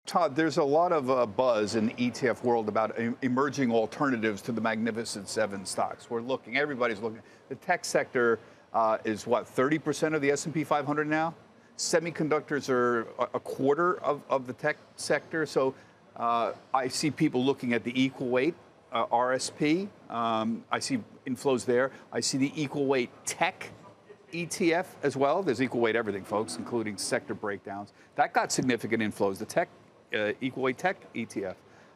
Todd, there's a lot of buzz in the ETF world about emerging alternatives to the Magnificent Seven stocks. Everybody's looking. The tech sector is what, 30% of the S&P 500 now? Semiconductors are a quarter of the tech sector. So I see people looking at the equal weight RSP. I see inflows there. I see the equal weight tech ETF as well. There's equal weight everything, folks, including sector breakdowns. That got significant inflows. The tech equal weight tech ETF.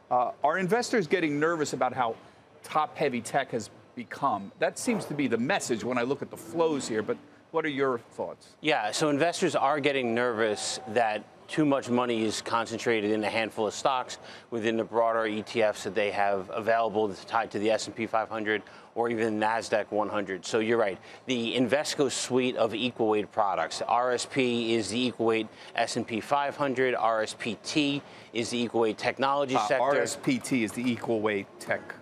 Are investors getting nervous about how top-heavy tech has become? That seems to be the message when I look at the flows here. But what are your thoughts? Yeah, so investors are getting nervous that too much money is concentrated in a handful of stocks within the broader ETFs that they have available that's tied to the S&P 500 or even NASDAQ 100. So you're right. The Invesco suite of equal weight products, RSP is the equal weight S&P 500, RSPT is the equal weight technology sector. RSPT is the equal weight tech.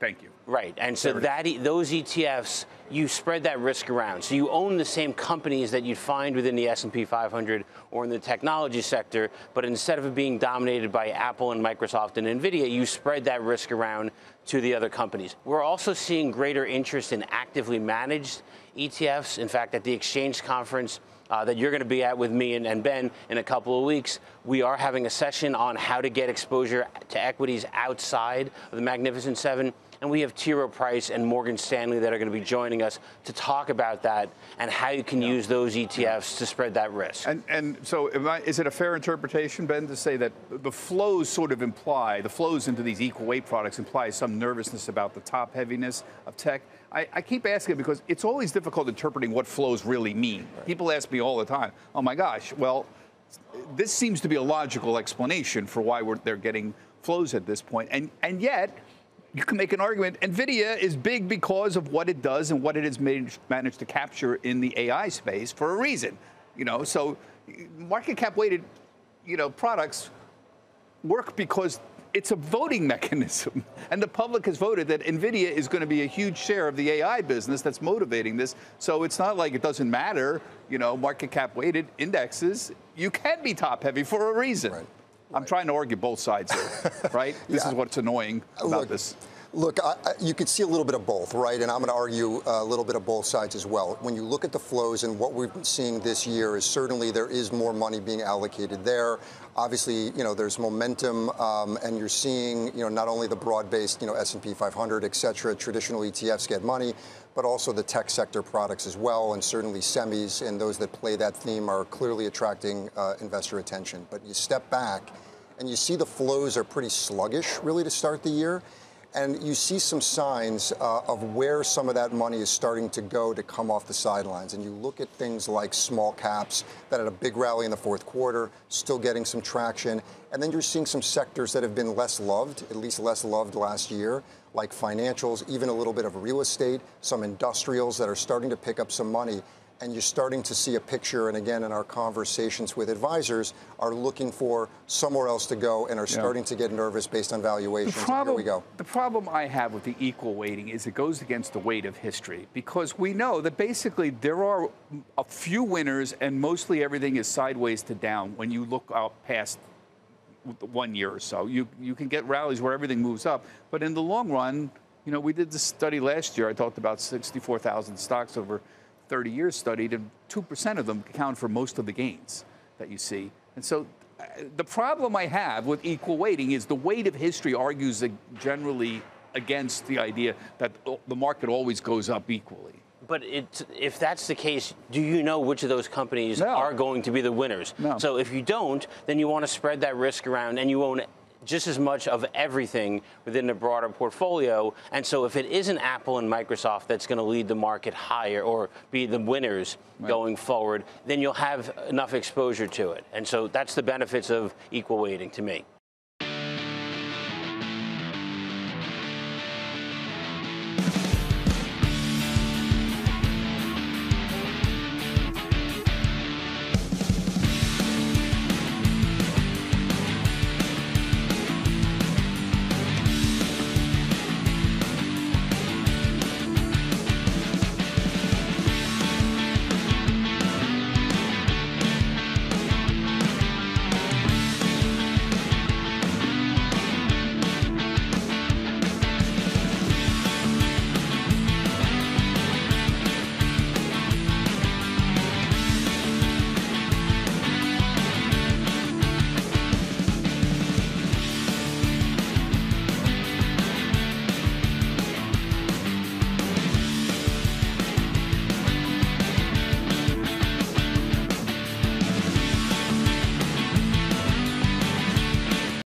Thank you. Right, and so those ETFs, you spread that risk around. So you own the same companies that you'd find within the S&P 500 or in the technology sector, but instead of it being dominated by Apple and Microsoft and NVIDIA, you spread that risk around to the other companies. We're also seeing greater interest in actively managed ETFs. In fact, at the Exchange Conference that you're going to be at with me and Ben in a couple of weeks, we are having a session on how to get exposure to equities outside of the Magnificent Seven. And we have T. Rowe Price and Morgan Stanley that are going to be joining us to talk about that and how you can use those ETFs to spread that risk. And so is it a fair interpretation, Ben, to say that the flows sort of imply, the flows into these equal weight products imply some nervousness about the top heaviness of tech? I keep asking because it's always difficult interpreting what flows really mean. Right. People ask me all the time, oh my gosh, well, this seems to be a logical explanation for why they're getting flows at this point. And yet, you can make an argument. NVIDIA is big because of what it does and what it has managed to capture in the AI space for a reason. So market cap weighted, products work because it's a voting mechanism. And the public has voted that NVIDIA is going to be a huge share of the AI business that's motivating this. So it's not like it doesn't matter, market cap weighted indexes. You can be top heavy for a reason. Right. I'm trying to argue both sides here, right? This is what's annoying about this. Look, you could see a little bit of both, right? And I'm going to argue a little bit of both sides as well. When you look at the flows and what we've been seeing this year is certainly there is more money being allocated there. Obviously, there's momentum, and you're seeing, not only the broad-based, S&P 500, et cetera, traditional ETFs get money, but also the tech sector products as well, and certainly semis and those that play that theme are clearly attracting investor attention. But you step back and you see the flows are pretty sluggish, really, to start the year. And you see some signs of where some of that money is starting to go to come off the sidelines. And you look at things like small caps that had a big rally in the fourth quarter, still getting some traction. And then you're seeing some sectors that have been less loved, at least less loved last year, like financials, even a little bit of real estate, some industrials that are starting to pick up some money. And you're starting to see a picture, and again, in our conversations with advisors, are looking for somewhere else to go and are starting to get nervous based on valuations. Here we go. The problem I have with the equal weighting is it goes against the weight of history, because we know that basically there are a few winners and mostly everything is sideways to down when you look out past 1 year or so. You can get rallies where everything moves up, but in the long run, we did this study last year. I talked about 64,000 stocks over 30 years studied, and 2% of them account for most of the gains that you see. And so the problem I have with equal weighting is the weight of history argues generally against the idea that the market always goes up equally. But if that's the case, do you know which of those companies are going to be the winners? No. So if you don't, then you want to spread that risk around, and you own just as much of everything within the broader portfolio. And so if it isn't Apple and Microsoft that's going to lead the market higher or be the winners going forward, then you'll have enough exposure to it. And so that's the benefits of equal weighting to me.